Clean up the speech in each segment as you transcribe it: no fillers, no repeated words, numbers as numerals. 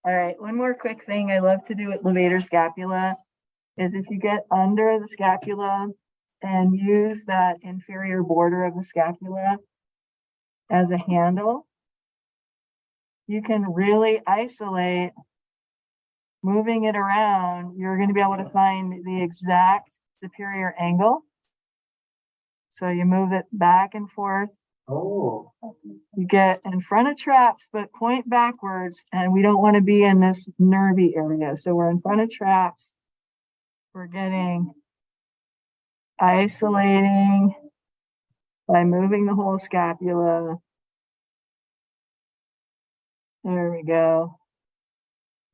All right, one more quick thing I love to do with levator scapula is if you get under the scapula and use that inferior border of the scapula as a handle, you can really isolate. Moving it around, you're going to be able to find the exact superior angle. So you move it back and forth. Oh. You get in front of traps, but point backwards, and we don't want to be in this nervy area. So we're in front of traps. We're getting isolating by moving the whole scapula. There we go.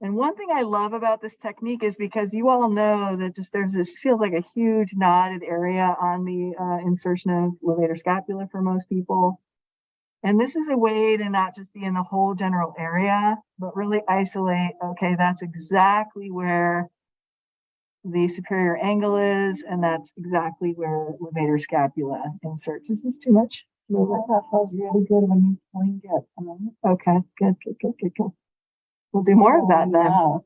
And one thing I love about this technique is because you all know that just there's this feels like a huge knotted area on the insertion of levator scapula for most people. And this is a way to not just be in the whole general area, but really isolate, okay, that's exactly where the superior angle is, and that's exactly where levator scapula inserts. This is too much. That feels really good when you blink it. Okay, good. We'll do more of that then. Yeah.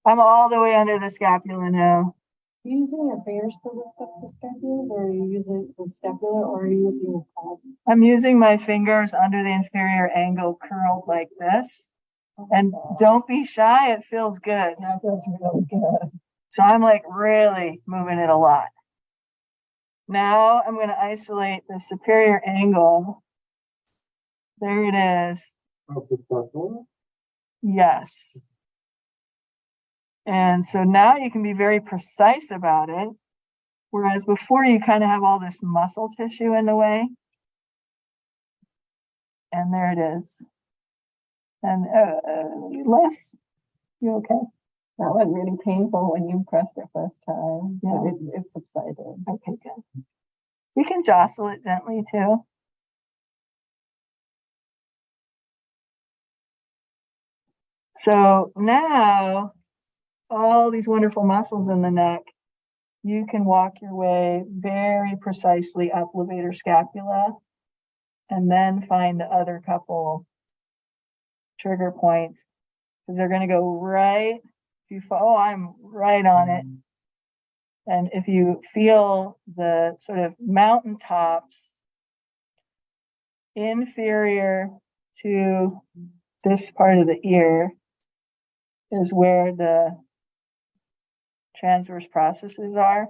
I'm all the way under the scapula now. Are you using your fingers to lift up the scapula, or are you using the scapula, or are you using your palm? I'm using my fingers under the inferior angle curled like this. And don't be shy, it feels good. That feels really good. So I'm like really moving it a lot. Now I'm going to isolate the superior angle. There it is. Of the scapula? Yes. And so now you can be very precise about it. Whereas before you kind of have all this muscle tissue in the way. And there it is. And less. You okay? That was really painful when you pressed it first time. Yeah. It subsided. Okay, good. We can jostle it gently too. So now all these wonderful muscles in the neck, you can walk your way very precisely up levator scapula and then find the other couple trigger points because they're going to go right. I'm right on it. And if you feel the sort of mountaintops inferior to this part of the ear is where the transverse processes are.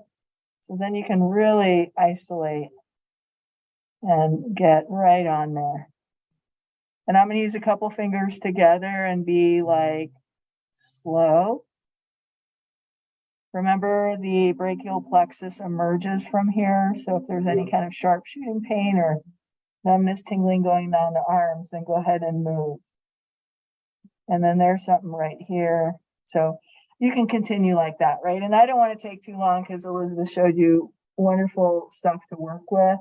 So then you can really isolate and get right on there. And I'm going to use a couple fingers together and be like slow. Remember, the brachial plexus emerges from here. So if there's any kind of sharp shooting pain or numbness, tingling going down the arms, then go ahead and move. And then there's something right here. So you can continue like that, right? And I don't want to take too long because Elizabeth showed you wonderful stuff to work with.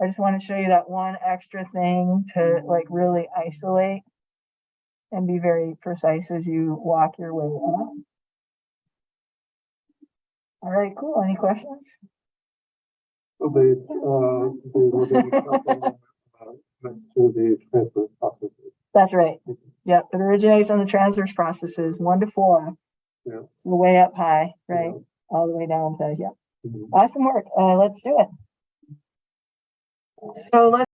I just want to show you that one extra thing to like really isolate and be very precise as you walk your way up. All right, cool. Any questions? So next to the transverse processes. That's right. Yep, it originates on the transverse processes 1 to 4. Yeah. So way up high, right? Yeah. All the way down to, yeah. Awesome work. Let's do it. So let's